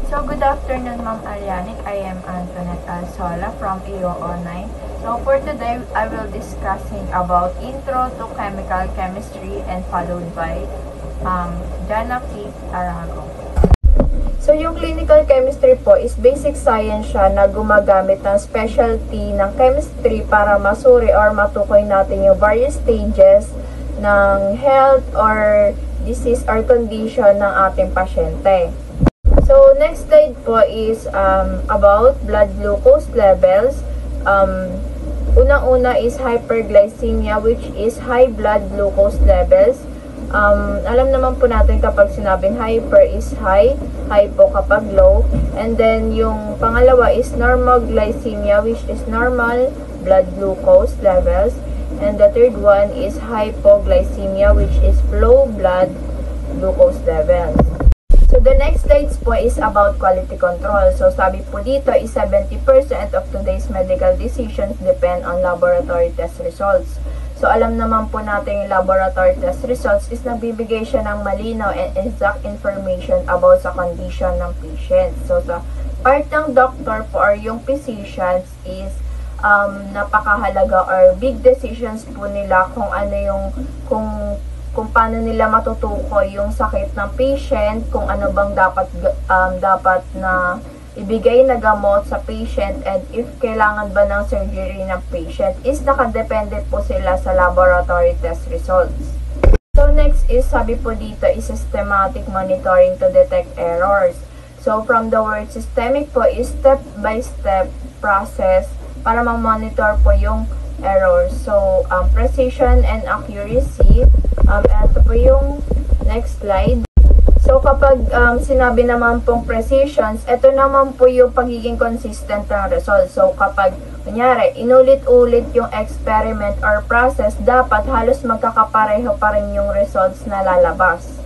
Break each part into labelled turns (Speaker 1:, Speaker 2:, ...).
Speaker 1: So, good afternoon, Ma'am Arianic. I am Antoinette Alsola from AO09. So, for today, I will discussing about Intro to Chemical Chemistry and followed by Jana P. Arago. So, yung clinical chemistry po is basic science siya na gumagamit ng specialty ng chemistry para masuri or matukoy natin yung various stages ng health or disease or condition ng ating pasyente. So, next slide po is about blood glucose levels. Unang-una is hyperglycemia, which is high blood glucose levels. Alam naman po natin kapag sinabing hyper is high po kapag low. And then, yung pangalawa is normoglycemia, which is normal blood glucose levels. And the third one is hypoglycemia, which is low blood glucose levels. So, the next slide po is about quality control. So, sabi po dito is 70% of today's medical decisions depend on laboratory test results. So, alam naman po natin yung laboratory test results is nabibigay siya ng malinaw and exact information about sa condition ng patient. So, sa part ng doctor po or yung physicians is napakahalaga or big decisions po nila kung ano yung, kung paano nila matutukoy yung sakit ng patient, kung ano bang dapat na ibigay na gamot sa patient, and if kailangan ba ng surgery ng patient is nakadepende po sila sa laboratory test results. So next is, sabi po dito is systematic monitoring to detect errors. So from the word systemic po is step-by-step process para ma-monitor po yung errors. So precision and accuracy. Ito po yung next slide. So, kapag sinabi naman pong precisions, ito naman po yung pagiging consistent ng result. So, kapag, kunyari, inulit-ulit yung experiment or process, dapat halos magkakapareho pa rin yung results na lalabas.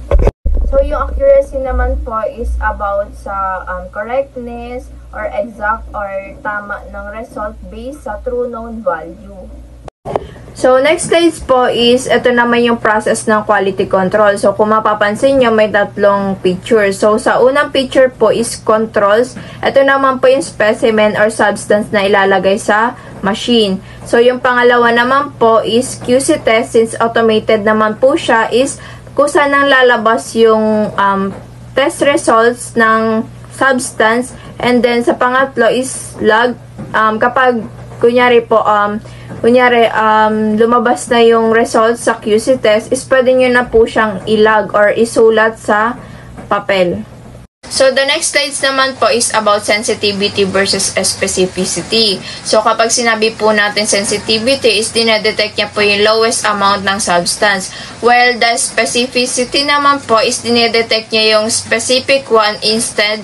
Speaker 1: So, yung accuracy naman po is about sa correctness or exact or tama ng result based sa true known value. So, next slide po is, ito naman yung process ng quality control. So, kung mapapansin nyo, may tatlong picture. So, sa unang picture po is controls. Ito naman po yung specimen or substance na ilalagay sa machine. So, yung pangalawa naman po is QC test. Since automated naman po siya, is kung saan nang lalabas yung test results ng substance. And then, sa pangatlo is log. Kapag, kunyari po, lumabas na yung results sa QC test, is pwede nyo na po siyang ilog or isulat sa papel. So, the next slides naman po is about sensitivity versus specificity. So, kapag sinabi po natin sensitivity is dinedetect niya po yung lowest amount ng substance. While the specificity naman po is dinedetect niya yung specific one instead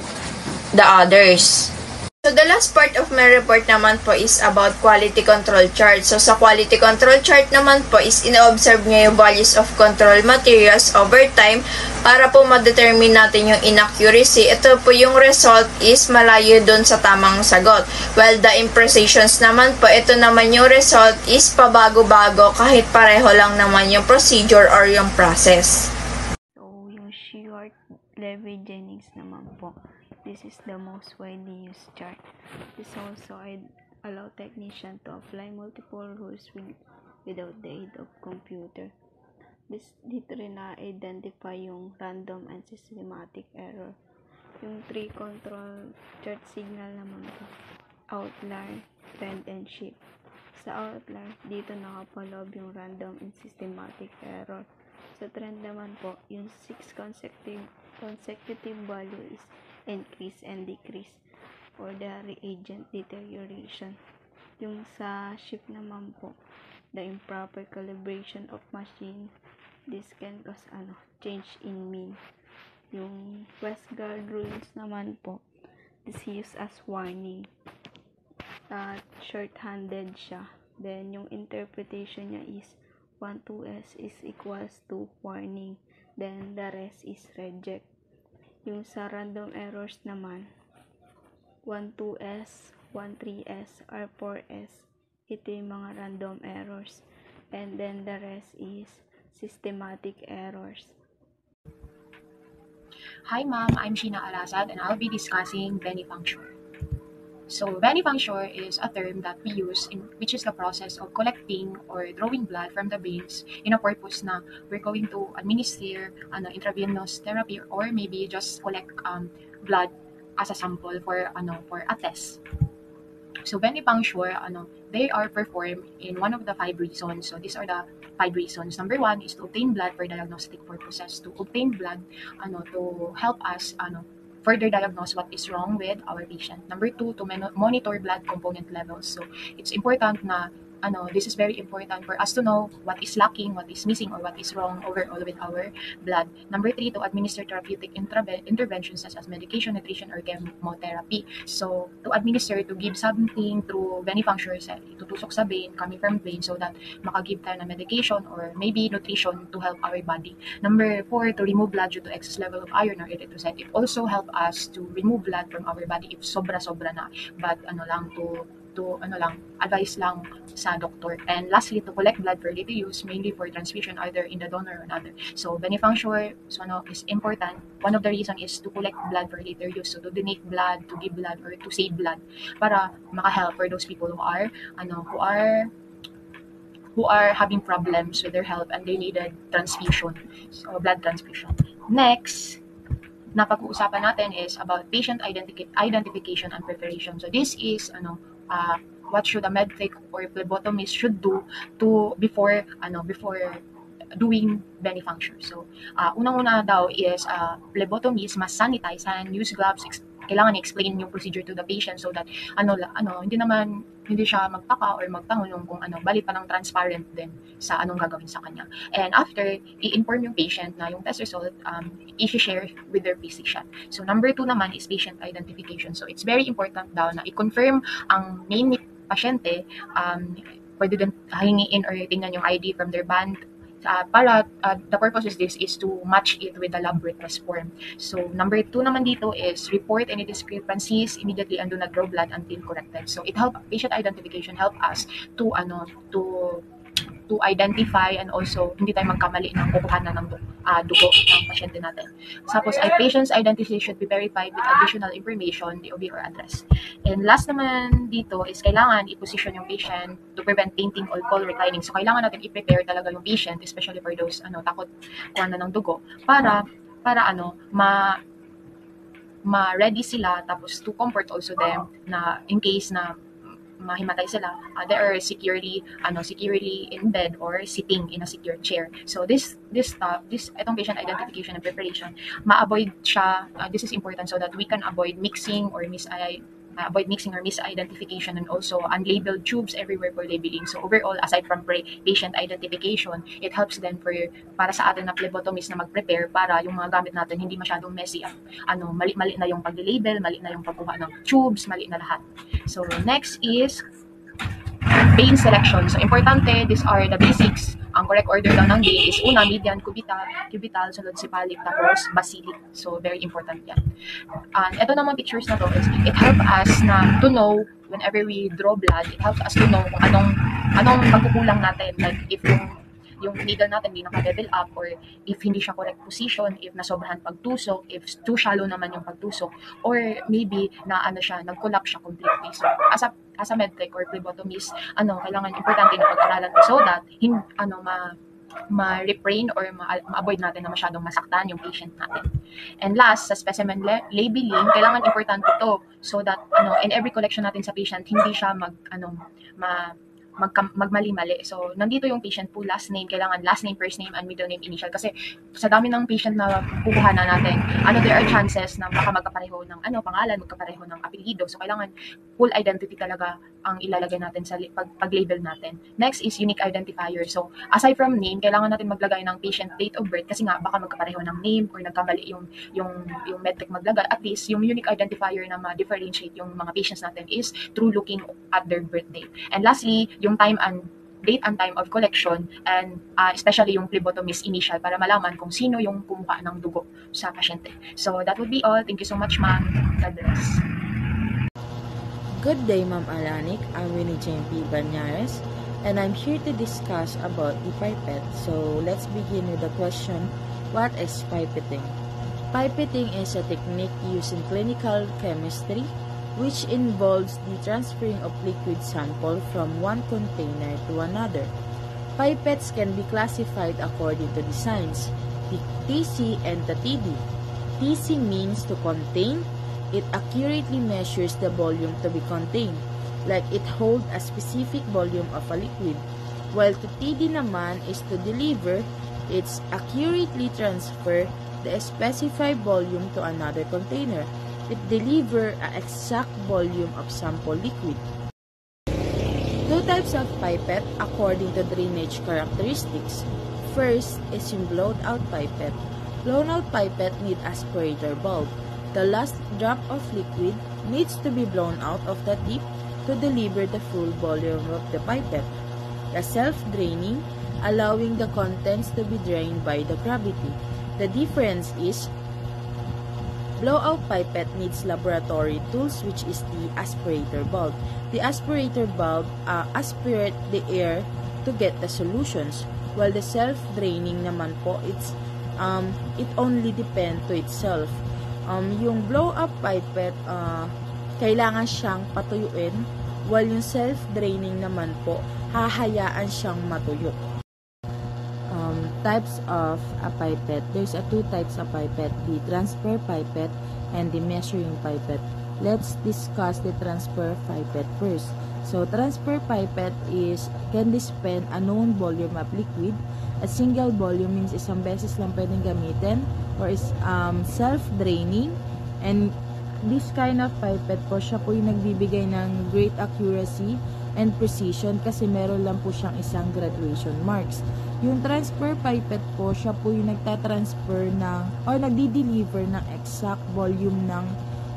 Speaker 1: the others. So, the last part of my report naman po is about quality control chart. So, sa quality control chart naman po is ina-observe niya yung values of control materials over time para po ma-determine natin yung inaccuracy. Ito po yung result is malayo dun sa tamang sagot. While the imprecisions naman po, ito naman yung result is pabago-bago kahit pareho lang naman yung procedure or yung process.
Speaker 2: So, yung Shewhart-Levy-Jennings naman po. This is the most widely used chart. This also allow technician to apply multiple rules without the aid of computer. Dito rin na-identify yung random and systematic error. Yung 3 control chart signal naman po. Outlier, trend, and shift. Sa outlier, dito nakapaloob yung random and systematic error. Sa trend naman po, yung 6 consecutive value is increase and decrease for the reagent deterioration. Yung sa shift naman po, the improper calibration of machine, this can cause change in mean. Yung Westgard rules naman po, this used as warning. Short-handed siya. Then yung interpretation niya is 1-2s is equals to warning. Then the rest is reject. Yung sa random errors naman, 1-2s, 1-3s, or 4s. Ito yung mga random errors. And then the rest is systematic errors.
Speaker 3: Hi ma'am, I'm Sheena Alasad and I'll be discussing venipuncture. So venipuncture is a term that we use which is the process of collecting or drawing blood from the veins in a purpose na we're going to administer intravenous therapy or maybe just collect blood as a sample for a test. So venipuncture, they are performed in one of the 5 reasons. So these are the 5 reasons. Number 1 is to obtain blood for diagnostic purposes. To obtain blood, to help us, further diagnose what is wrong with our patient. Number 2, to monitor blood component levels. So it's important na this is very important for us to know what is lacking, what is missing, or what is wrong overall with our blood. Number 3, to administer therapeutic interventions such as medication, nutrition, or chemotherapy. So, to administer, to give something through venipuncture, itutusok sa vein, coming from vein, so that makagive tayo ng medication or maybe nutrition to help our body. Number 4, to remove blood due to excess level of iron or erythrocyte. It also help us to remove blood from our body if sobra-sobra na. But advice lang sa doctor. And lastly, to collect blood for later use, mainly for transfusion either in the donor or another. So venipuncture is important. One of the reason is to collect blood for later use. So to donate blood, to give blood, or to save blood para maka-help for those people who are having problems with their health and they needed transfusion. So blood transfusion. Next, na pag-uusapan natin is about patient identification and preparation. So this is what should a medtech or phlebotomist should do before doing venipuncture. So unang-una daw is phlebotomist must sanitize and use gloves. Kailangan i-explain yung procedure to the patient so that hindi siya magtaka or magtanong kung bali pa ng transparent din sa anong gagawin sa kanya. And after, i-inform yung patient na yung test result, i-share with their physician. So number 2 naman is patient identification. So it's very important daw na i-confirm ang name ni pasyente, pwede din hingiin or tingnan yung ID from their band, para the purpose of this is to match it with the lab request form. So number 2 naman dito is report any discrepancies immediately and do not draw blood until corrected. So patient identification help us to identify and also hindi tayo magkamali ng kukuhanan ng dugo ng pasyente natin. Tapos patient's identity should be verified with additional information, DOB or address. And last naman dito is kailangan i-position yung patient to prevent fainting or fall reclining. So kailangan natin i-prepare talaga yung patient, especially for those takot kuha na ng dugo, para ma-ready sila, tapos to comfort also them na in case na mahimatay sila, they are securely in bed or sitting in a secure chair. So itong patient identification and preparation, ma-avoid siya, this is important so that we can avoid mixing or misidentification and also unlabeled tubes everywhere for labeling. So overall, aside from patient identification, it helps then para sa atin na phlebotomist na mag-prepare para yung mga gamit natin hindi masyadong messy. Mali na yung pag-label, mali na yung pagkuha ng tubes, mali na lahat. So next is vein selection. So importante, these are the basics. Ang correct order daw ng vein is una, median, cubital, sunod cephalic, tapos basilic. So very important yan. And ito naman pictures na to is it helps us to know whenever we draw blood, it helps us to know kung anong pagkukulang natin, like if yung needle natin hindi naka-level up, or if hindi siya correct position, if nasobrahan pagtusok, if too shallow naman yung pagtusok, or maybe nag-collapse siya completely. So as a medtech or phlebotomist, kailangan importante na pag-aralan to so that ma-refrain or ma-avoid natin na masyadong masaktan yung patient natin. And last, sa specimen labeling, kailangan importante to so that in every collection natin sa patient, hindi siya magmali-mali. So, nandito yung patient pool, last name, kailangan last name, first name, and middle name, initial. Kasi sa dami ng patient na kukuha na natin, there are chances na baka magkapareho ng pangalan, magkapareho ng apelyido. So, kailangan full identity talaga ang ilalagay natin sa pag-label natin. Next is unique identifier. So, aside from name, kailangan natin maglagay ng patient date of birth kasi nga baka magkapareho ng name or nagkamali yung medtech maglagay. At least, yung unique identifier na ma-differentiate yung mga patients natin is through looking at their birthday. And lastly, yung date and time of collection, and especially yung phlebotomist initial para malaman kung sino yung kumuha ng dugo sa pasyente. So that would be all. Thank you so much, ma'am. God bless.
Speaker 4: Good day, Ma'am Alanik. I'm Winnie Jane P. Banyares, and I'm here to discuss about the pipette. So let's begin with the question, what is pipetting? Pipetting is a technique used in clinical chemistry, which involves the transferring of liquid sample from one container to another. Pipettes can be classified according to designs, the TC and the TD. TC means to contain. It accurately measures the volume to be contained, like it holds a specific volume of a liquid, while to TD naman is to deliver. It's accurately transfer the specified volume to another container. It delivers an exact volume of sample liquid. Two types of pipette according to drainage characteristics. First is yung blown-out pipette. Blown-out pipette need aspirator valve. The last drop of liquid needs to be blown out of the tip to deliver the full volume of the pipette. The self-draining, allowing the contents to be drained by the gravity. The difference is blowout pipette needs laboratory tools, which is the aspirator valve. The aspirator valve aspirate the air to get the solutions, while the self-draining naman po, it only depend to itself. Yung blow-up pipette, kailangan siyang patuyuin, while yung self-draining naman po, hahayaan siyang matuyo. Types of a pipette. There's two types of pipette, the transfer pipette and the measuring pipette. Let's discuss the transfer pipette first. So, transfer pipette can dispense a known volume of liquid. A single volume means isang beses lang pwedeng gamitin, or is self-draining. And this kind of pipette po, siya po yung nagbibigay ng great accuracy and precision kasi meron lang po siyang isang graduation marks. Yung transfer pipette po, siya po yung nagtatransfer ng or nagdi-deliver ng exact volume ng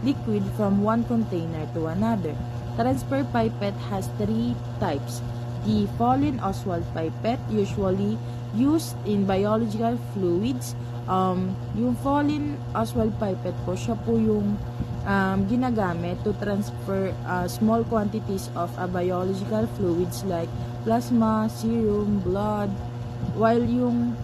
Speaker 4: liquid from one container to another. Transfer pipette has three types. The Follin Oswald pipette, usually used in biological fluids. Yung Follin Oswald pipette po, siya po yung ginagamit to transfer small quantities of biological fluids like plasma, serum, blood, while yung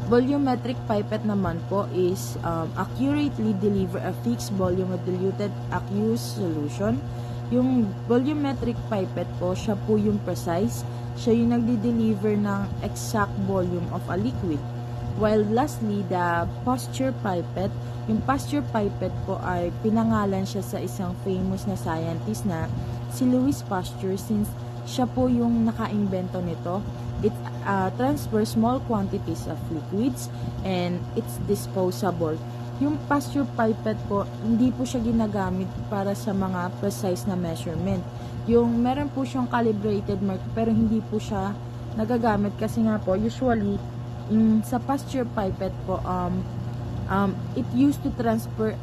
Speaker 4: volumetric pipette naman po is accurately deliver a fixed volume of diluted aqueous solution. Yung volumetric pipette po, siya po yung precise, siya yung nagdi-deliver ng exact volume of a liquid. While lastly, the Pasteur pipette, yung Pasteur pipette po ay pinangalan siya sa isang famous na scientist na si Louis Pasteur, since siya po yung naka-invento nito. It transfers small quantities of liquids and it's disposable. Yung Pasteur pipette po, hindi po siya ginagamit para sa mga precise na measurement. Yung meron po siyang calibrated mark pero hindi po siya nagagamit kasi nga po usually sa Pasteur pipette po it used to transfer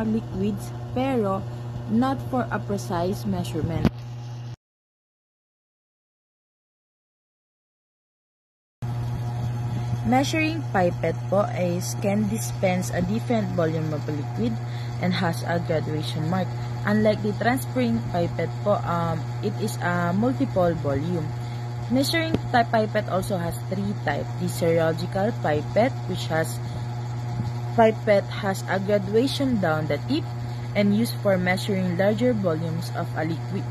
Speaker 4: liquids pero not for a precise measurement. Measuring pipette po can dispense a different volume of liquid and has a graduation mark. Unlike the transferring pipette po, it is a multiple volume. Measuring pipette also has three types. The serological pipette, which has a graduation down the tip and used for measuring larger volumes of a liquid.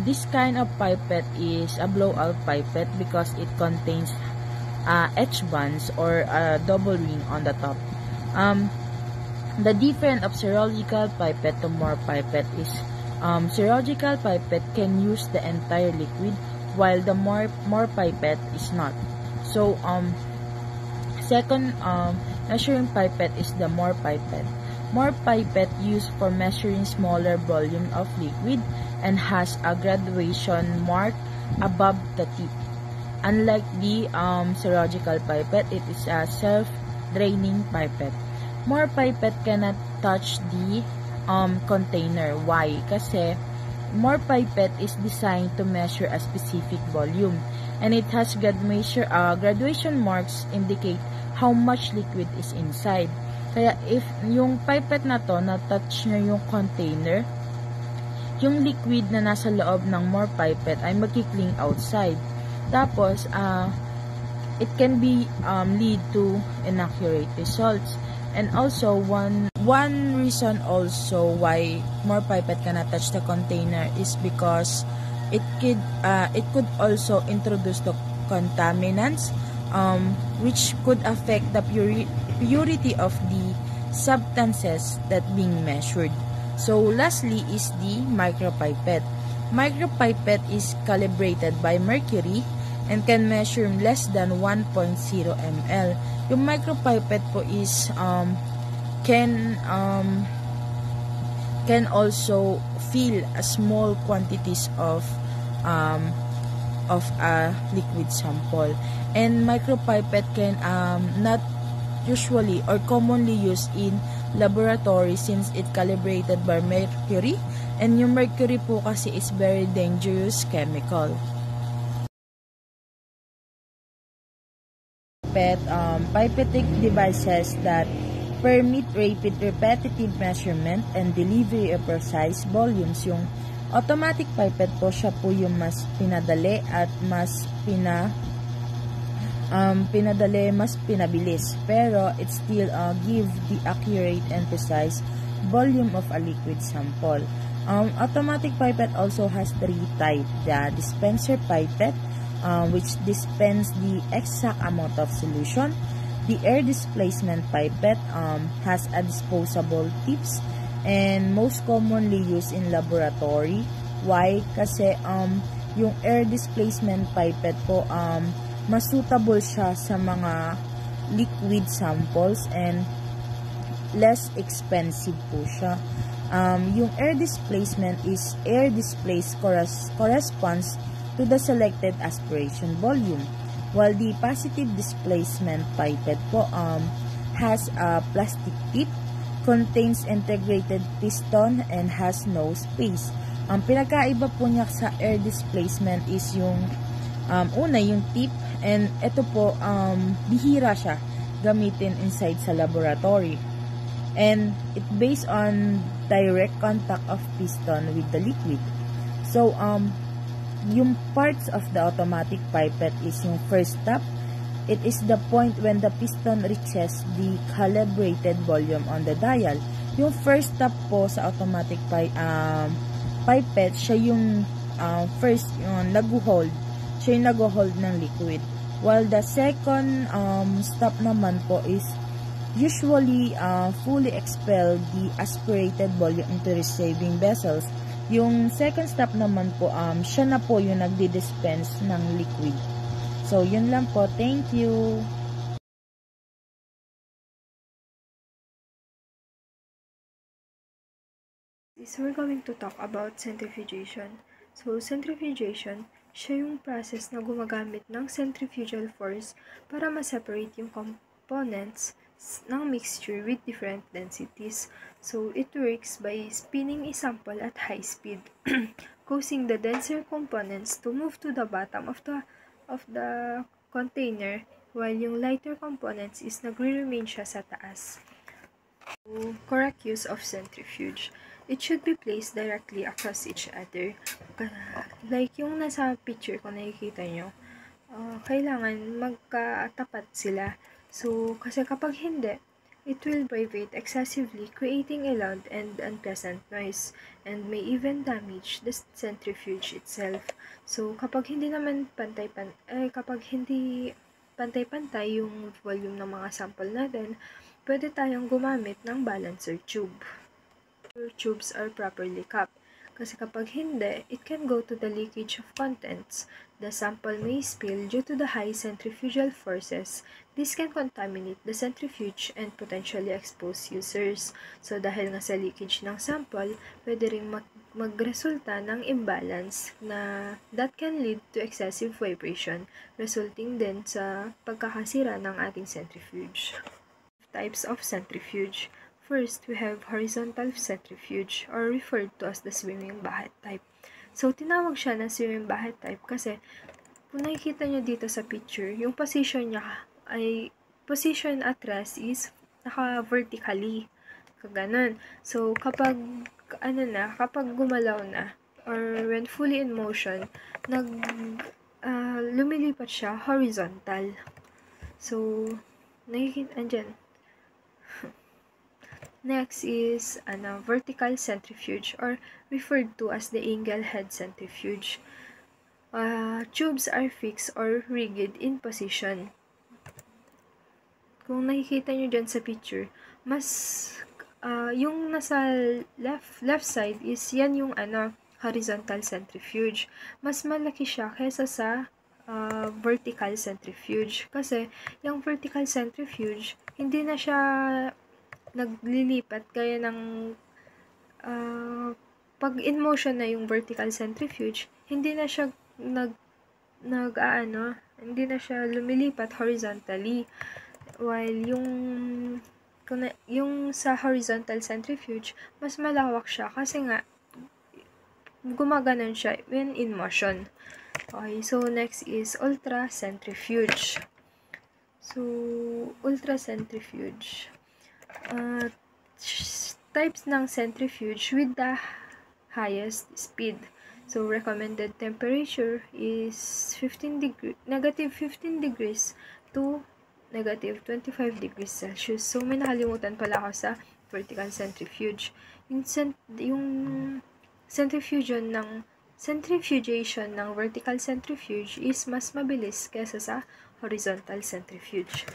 Speaker 4: This kind of pipette is a blowout pipette because it contains H-bands or a double ring on the top. The difference of serological pipette to Moore pipette is serological pipette can use the entire liquid while the Moore pipette is not. So, second measuring pipette is the Moore pipette. Moore pipette used for measuring smaller volume of liquid and has a graduation mark above the tip. Unlike the serological pipette, it is a self-draining pipette. Moore pipette cannot touch the container. Why? Kasi Moore pipette is designed to measure a specific volume and it has graduation marks indicate how much liquid is inside. Kaya if yung pipette na to na-touch nyo yung container, yung liquid na nasa loob ng Moore pipette ay magkikling outside. Tapos, it can be lead to inaccurate results. And also one reason also why more pipette cannot touch the container is because it could also introduce the contaminants, which could affect the purity of the substances that being measured. So lastly is the micropipette. Micropipette is calibrated by mercury and can measure less than 1.0 ml. Yung micropipette po is can also fill a small quantities of a liquid sample. And micropipette can not usually or commonly used in laboratory since it calibrated by mercury, and yung mercury po kasi is very dangerous chemical. Pipetting devices that permit rapid repetitive measurement and delivery of precise volumes. Yung automatic pipette po, siya po yung mas pinadali at mas pinabilis, pero it still give the accurate and precise volume of a liquid sample. Automatic pipette also has three types: the dispenser pipette, which dispense the exact amount of solution; the air displacement pipette has a disposable tips and most commonly used in laboratory. Why? Kasi yung air displacement pipette po mas suitable siya sa mga liquid samples and less expensive po siya. Yung air displacement is air displaced corresponds to the selected aspiration volume, while the positive displacement pipette po has a plastic tip, contains integrated piston, and has no space. Ang pinagkaiba po niya sa air displacement is yung una, yung tip, and ito po, bihira siya gamitin inside sa laboratory. And it based on direct contact of piston with the liquid. So, yung parts of the automatic pipette is yung first step. It is the point when the piston reaches the calibrated volume on the dial. Yung first step po sa automatic pipette, siya yung first yung nag-hold. Siya yung nag-hold ng liquid. While the second step naman po is usually fully expel the aspirated volume into receiving vessels. Yung second step naman po, siya na po yung nagdi-dispense ng liquid. So, yun lang po. Thank you!
Speaker 2: We're going to talk about centrifugation. So, centrifugation, siya yung process na gumagamit ng centrifugal force para ma-separate yung components ng mixture with different densities. So, it works by spinning a sample at high speed, causing the denser components to move to the bottom of the container, while yung lighter components is nagre-remain siya sa taas. So, correct use of centrifuge. It should be placed directly across each other. Like yung nasa picture ko nakikita nyo, kailangan magkatapat sila. So, kasi kapag hindi, it will vibrate excessively, creating a loud and unpleasant noise, and may even damage the centrifuge itself. So, kapag hindi pantay-pantay yung volume ng mga sample natin, pwede tayong gumamit ng balancer tube. Tubes are properly capped. Kasi kapag hindi, it can go to the leakage of contents. The sample may spill due to the high centrifugal forces. This can contaminate the centrifuge and potentially expose users. So, dahil nga sa leakage ng sample, pwede rin magresulta ng imbalance na that can lead to excessive vibration, resulting din sa pagkakasira ng ating centrifuge. Types of centrifuge. First, we have horizontal centrifuge, or referred to as the swimming bath type. So, tinawag siya na swimming bath type kasi kung nakikita nyo dito sa picture, yung position niya ay, position at rest is naka-vertically. Kaganon. So, kapag gumalaw na, or when fully in motion, lumilipat siya horizontal. So, nakikita, andyan. Next is vertical centrifuge, or referred to as the angle head centrifuge. Tubes are fixed or rigid in position. Kung nakikita nyo dyan sa picture, mas yung nasa left side is yan yung horizontal centrifuge. Mas malaki siya kaysa sa vertical centrifuge. Kasi yung vertical centrifuge, hindi na siya naglilipat gaya ng pag in motion na yung vertical centrifuge, hindi na siya hindi na siya lumilipat horizontally. While yung sa horizontal centrifuge, mas malawak siya kasi nga gumaganon siya when in motion. Okay, so next is ultracentrifuge. So, ultracentrifuge. Types ng centrifuge with the highest speed. So, recommended temperature is negative 15 degrees to negative 25 degrees Celsius. So, may nakalimutan pala ako sa vertical centrifuge. Yung centrifugation ng vertical centrifuge is mas mabilis kaysa sa horizontal centrifuge.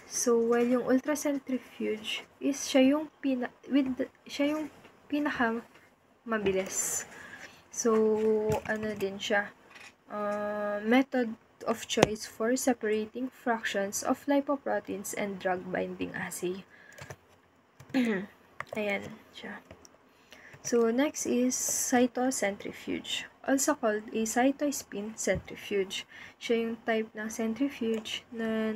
Speaker 2: So, while yung ultracentrifuge is siya yung pinaka mabilis. So, din siya. Method of choice for separating fractions of lipoproteins and drug binding assay. Ayan siya. So, next is cytocentrifuge, also called a cytospin centrifuge. Siya yung type ng centrifuge na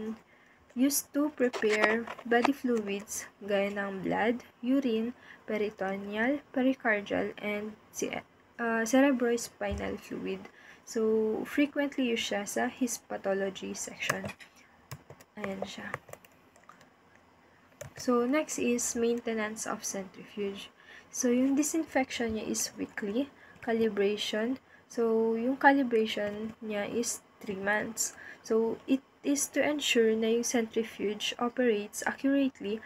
Speaker 2: used to prepare body fluids gaya ng blood, urine, peritoneal, pericardial, and cerebrospinal fluid. So, frequently used siya sa histology section. Ayan siya. So, next is maintenance of centrifuge. So, yung disinfection niya is weekly. Calibration. So, yung calibration niya is 3 months. So, it is to ensure na yung centrifuge operates accurately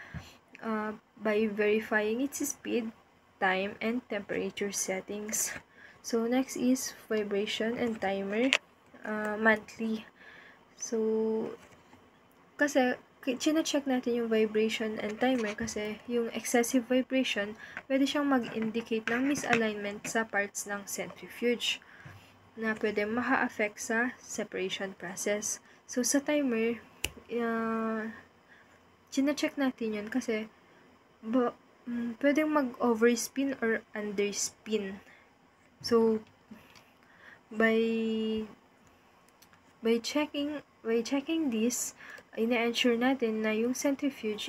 Speaker 2: by verifying its speed, time, and temperature settings. So, next is vibration and timer, monthly. So, kasi, chine-check natin yung vibration and timer kasi yung excessive vibration, pwede siyang mag-indicate ng misalignment sa parts ng centrifuge na pwede maka-affect sa separation process. So, sa timer, chine-check natin yun kasi pwedeng mag-overspin or underspin. So, by checking this, ina-ensure natin na yung centrifuge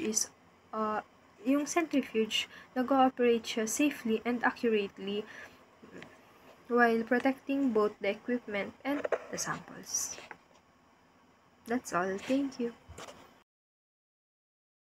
Speaker 2: nag-ooperate siya safely and accurately while protecting both the equipment and the samples. That's all. Thank you.